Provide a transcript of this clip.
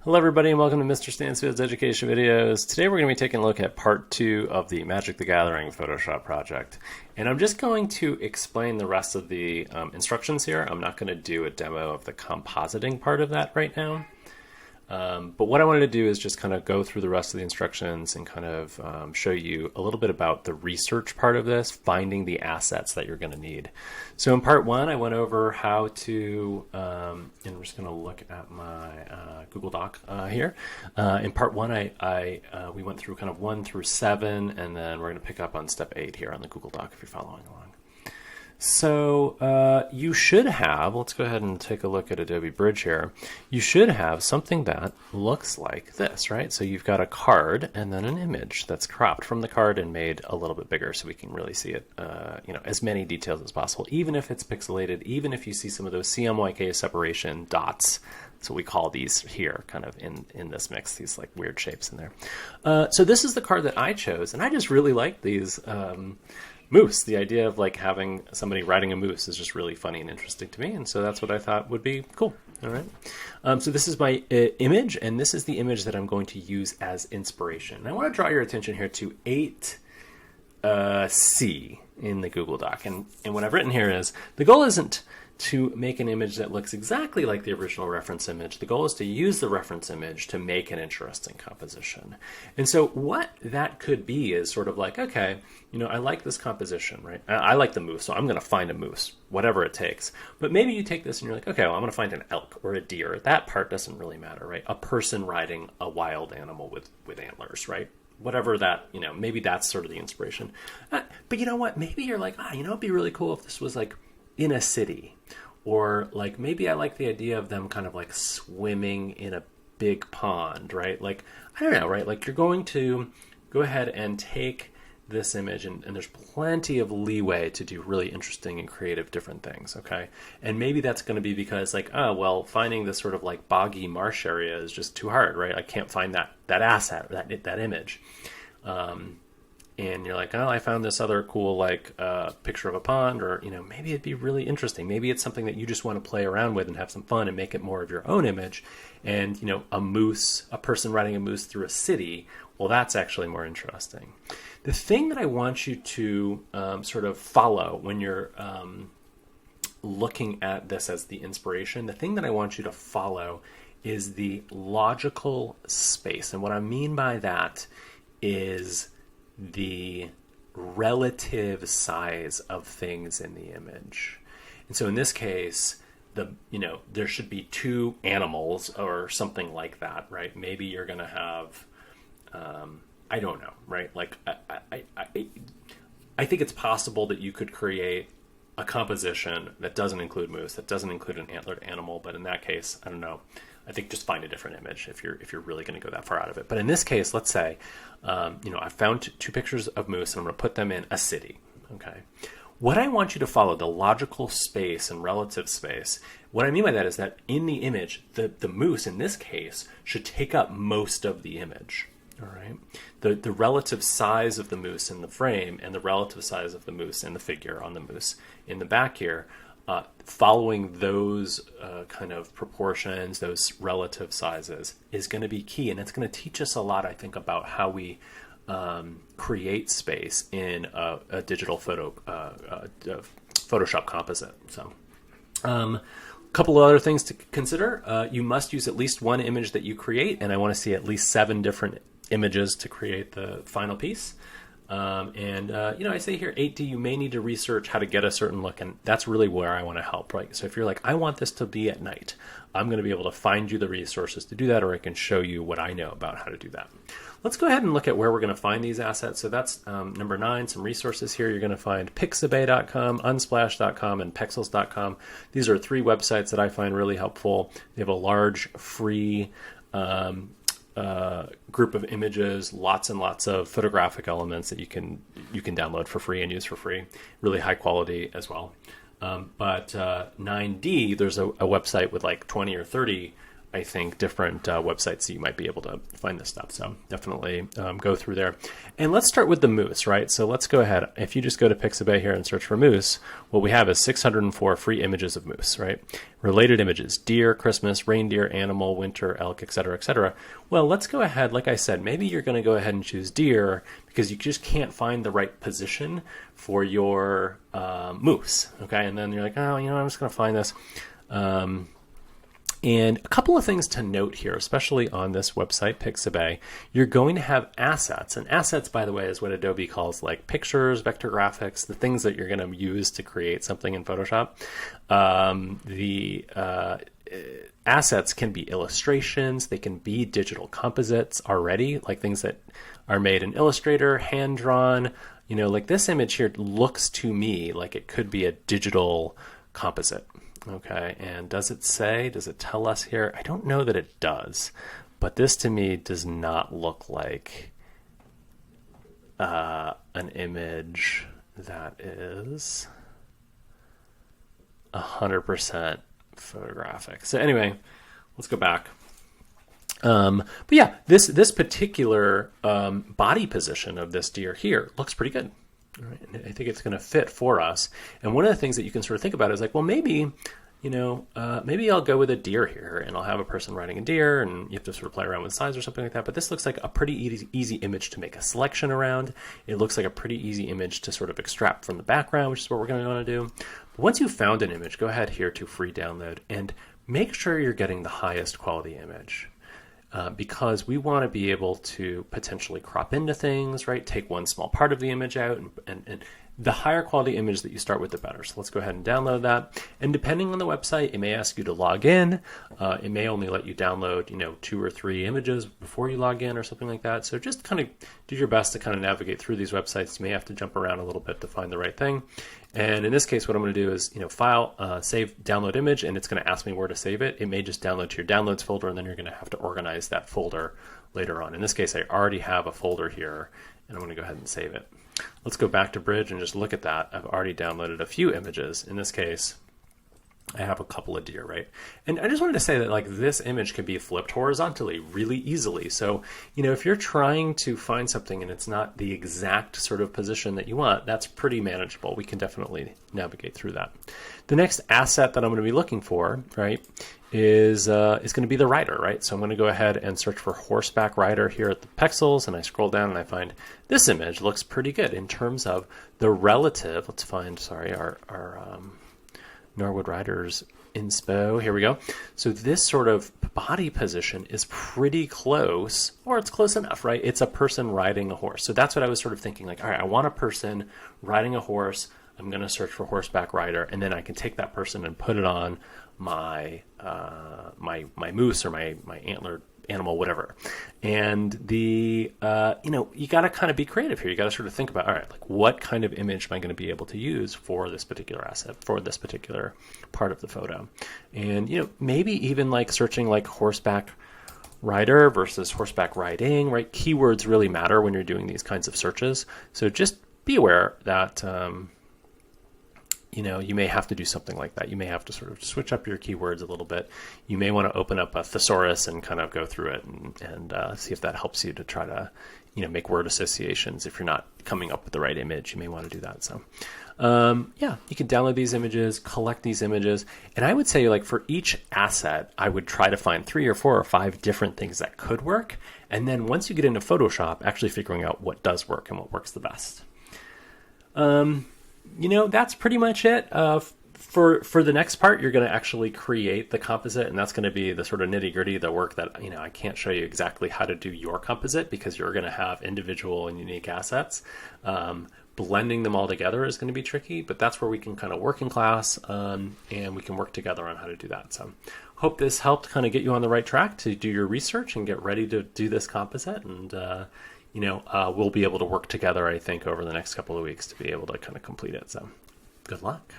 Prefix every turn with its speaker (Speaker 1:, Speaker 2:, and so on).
Speaker 1: Hello everybody and welcome to Mr. Stansfield's Education Videos. Today we're going to be taking a look at part 2 of the Magic the Gathering Photoshop project. And I'm just going to explain the rest of the instructions here. I'm not going to do a demo of the compositing part of that right now. But what I wanted to do is just kind of go through the rest of the instructions and kind of show you a little bit about the research part of this, finding the assets that you're going to need. So in part 1, I went over how to, and we're just going to look at my Google Doc here. In part 1, we went through kind of 1 through 7, and then we're going to pick up on step 8 here on the Google Doc if you're following along. So you should have, let's go ahead and take a look at Adobe Bridge here. You should have something that looks like this, right? So you've got a card and then an image that's cropped from the card and made a little bit bigger so we can really see it, as many details as possible, even if it's pixelated, even if you see some of those CMYK separation dots. That's what we call these here, kind of in this mix, these like weird shapes in there. So this is the card that I chose, and I just really like these moose. The idea of like having somebody riding a moose is just really funny and interesting to me, and so that's what I thought would be cool. All right. So this is my image, and this is the image that I'm going to use as inspiration. And I want to draw your attention here to 8C in the Google Doc, and what I've written here is the goal isn't to make an image that looks exactly like the original reference image. The goal is to use the reference image to make an interesting composition. And so what that could be is sort of like, okay, I like this composition, right? I like the moose, so I'm going to find a moose, whatever it takes. But maybe you take this and you're like, okay, well, I'm going to find an elk or a deer. That part doesn't really matter, right? A person riding a wild animal with antlers, right? Whatever that, maybe that's sort of the inspiration. But you know what? Maybe you're like, it'd be really cool if this was like in a city. Or like maybe I like the idea of them kind of like swimming in a big pond, right? Like, I don't know, right? Like you're going to go ahead and take this image and there's plenty of leeway to do really interesting and creative different things, okay? And maybe that's going to be because like, finding this sort of like boggy marsh area is just too hard, right? I can't find that asset, that image. And you're like, I found this other cool like picture of a pond, or maybe it'd be really interesting. Maybe it's something that you just want to play around with and have some fun and make it more of your own image. And a moose, a person riding a moose through a city, well, that's actually more interesting. The thing that I want you to sort of follow when you're looking at this as the inspiration, the thing that I want you to follow is the logical space. And what I mean by that is the relative size of things in the image. And so in this case, there should be 2 animals or something like that, right? Maybe you're going to have, I don't know, right? Like, I think it's possible that you could create a composition that doesn't include moose, that doesn't include an antlered animal, but in that case, I don't know. I think just find a different image if you're really going to go that far out of it. But in this case, let's say, I found 2 pictures of moose and I'm going to put them in a city. Okay. What I want you to follow, the logical space and relative space, what I mean by that is that in the image, the moose in this case should take up most of the image. All right. The relative size of the moose in the frame and the relative size of the moose and the figure on the moose in the back here, following those kind of proportions, those relative sizes, is going to be key. And it's going to teach us a lot, I think, about how we create space in a digital Photoshop composite. So a couple of other things to consider. You must use at least one image that you create, and I want to see at least 7 different images to create the final piece. I say here 8D, you may need to research how to get a certain look, and that's really where I want to help, right? So if you're like, I want this to be at night, I'm going to be able to find you the resources to do that, or I can show you what I know about how to do that. Let's go ahead and look at where we're going to find these assets. So that's number 9, some resources here. You're going to find pixabay.com, unsplash.com, and pexels.com. These are 3 websites that I find really helpful. They have a large free group of images, lots and lots of photographic elements that you can download for free and use for free, really high quality as well. But 9D, there's a website with like 20 or 30 I think, different websites that you might be able to find this stuff. So definitely go through there. And let's start with the moose, right? So let's go ahead. If you just go to Pixabay here and search for moose, what we have is 604 free images of moose, right? Related images: deer, Christmas, reindeer, animal, winter, elk, etc., etc. Well, let's go ahead. Like I said, maybe you're going to go ahead and choose deer because you just can't find the right position for your moose, okay? And then you're like, oh, I'm just going to find this. And a couple of things to note here, especially on this website, Pixabay, you're going to have assets. And assets, by the way, is what Adobe calls like pictures, vector graphics, the things that you're going to use to create something in Photoshop. Assets can be illustrations. They can be digital composites already, like things that are made in Illustrator, hand-drawn. Like this image here looks to me like it could be a digital composite. Okay, and does it tell us here? I don't know that it does, but this to me does not look like an image that is 100% photographic. So anyway, let's go back. But yeah, this particular body position of this deer here looks pretty good. All right, and I think it's going to fit for us. And one of the things that you can sort of think about is like, well, maybe, maybe I'll go with a deer here, and I'll have a person riding a deer, and you have to sort of play around with size or something like that. But this looks like a pretty easy image to make a selection around. It looks like a pretty easy image to sort of extract from the background, which is what we're going to want to do. But once you've found an image, go ahead here to free download and make sure you're getting the highest quality image. Because we want to be able to potentially crop into things, right? Take one small part of the image out, and the higher quality image that you start with, the better. So let's go ahead and download that. And depending on the website, it may ask you to log in. It may only let you download, 2 or 3 images before you log in or something like that. So just kind of do your best to kind of navigate through these websites. You may have to jump around a little bit to find the right thing. And in this case, what I'm going to do is, file, save, download image, and it's going to ask me where to save it. It may just download to your downloads folder, and then you're going to have to organize that folder later on. In this case, I already have a folder here, and I'm going to go ahead and save it. Let's go back to Bridge and just look at that. I've already downloaded a few images. In this case, I have a couple of deer, right? And I just wanted to say that like this image can be flipped horizontally really easily. So, if you're trying to find something and it's not the exact sort of position that you want, that's pretty manageable. We can definitely navigate through that. The next asset that I'm going to be looking for, right, is going to be the rider, right? So I'm going to go ahead and search for horseback rider here at the pixels, and I scroll down and I find this image looks pretty good in terms of the relative. Let's find, our Norwood Riders inspo. Here we go. So this sort of body position is pretty close, or it's close enough, right? It's a person riding a horse. So that's what I was sort of thinking, like, all right, I want a person riding a horse. I'm going to search for horseback rider, and then I can take that person and put it on my my moose or my antlered animal, whatever. And the you got to kind of be creative here. You got to sort of think about, all right, like what kind of image am I going to be able to use for this particular asset, for this particular part of the photo? And maybe even like searching like horseback rider versus horseback riding, right? Keywords really matter when you're doing these kinds of searches. So just be aware that you may have to do something like that. You may have to sort of switch up your keywords a little bit. You may want to open up a thesaurus and kind of go through it and see if that helps you to try to, make word associations. If you're not coming up with the right image, you may want to do that. So, you can download these images, collect these images. And I would say like for each asset, I would try to find 3 or 4 or 5 different things that could work. And then once you get into Photoshop, actually figuring out what does work and what works the best. That's pretty much it. For the next part, you're going to actually create the composite, and that's going to be the sort of nitty gritty, the work that, I can't show you exactly how to do your composite because you're going to have individual and unique assets. Blending them all together is going to be tricky, but that's where we can kind of work in class, and we can work together on how to do that. So hope this helped kind of get you on the right track to do your research and get ready to do this composite. And, we'll be able to work together, I think, over the next couple of weeks to be able to kind of complete it. So good luck.